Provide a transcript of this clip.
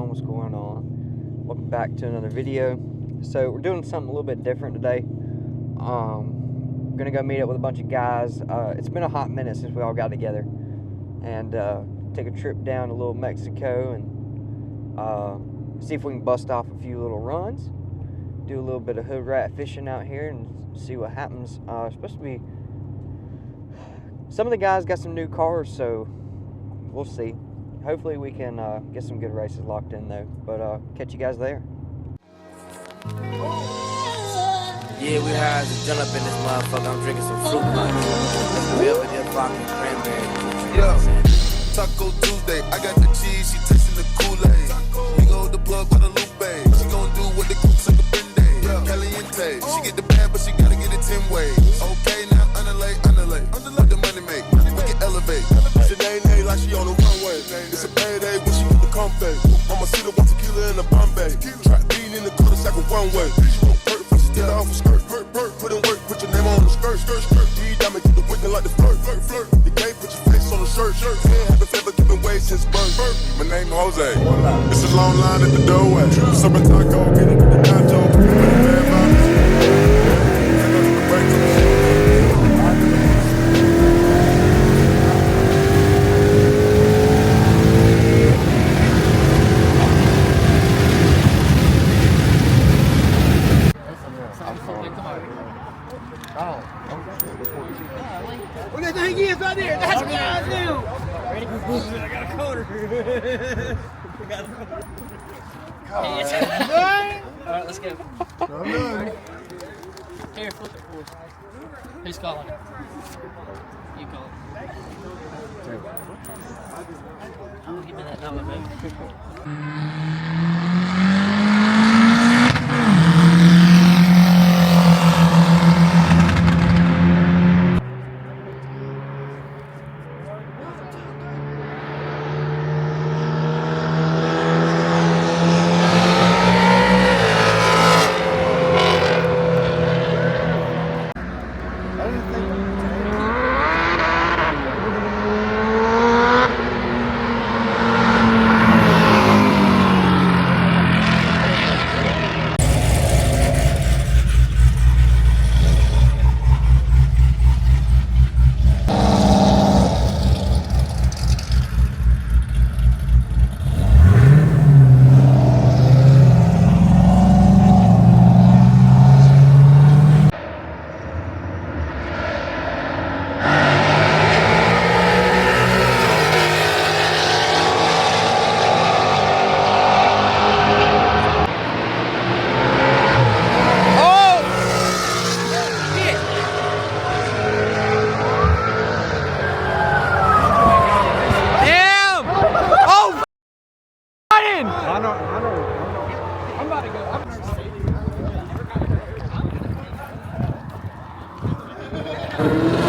everyone, what's going on? Welcome back to another video. So we're doing something a little bit different today. Gonna go meet up with a bunch of guys. It's been a hot minute since we all got together, and take a trip down to little Mexico and see if we can bust off a few little runs, do a little bit of hood rat fishing out here, and see what happens. Supposed to be, some of the guys got some new cars, so we'll see. Hopefully we can get some good races locked in though. But catch you guys there. Yeah, we high as a jump up in this motherfucker. I'm drinking some fruit punch. We over there fucking cranberry. Yeah. Taco Tuesday, I got the cheese, she tasting the Kool-Aid. We go the plug by the Lupe. She gon' do what the cooks in the Bende. Caliente, she get the bad, but she gotta get it 10 ways. Okay, now underlay. What the money make? We can elevate. It's a nay like she on the runway. It's a payday when she get the compay. Mama see the 1 tequila in the Bombay. Trap bean in the cul-de-sac of one way. Get off a skirt, put in work, put your name on the skirt. D-diamond, get the wicked like the flirt. The game, put your face on the shirt. Can't have a favor giving way since birth. My name Jose. It's a long line at the doorway. Serving taco, get it with the nacho. Look at the he is right there. That's what I do. Ready? I got a coder. I got a coder. All right, let's go. Here, flip it for us. Who's calling? You call it. Oh, give me that number, baby. I'm about to go.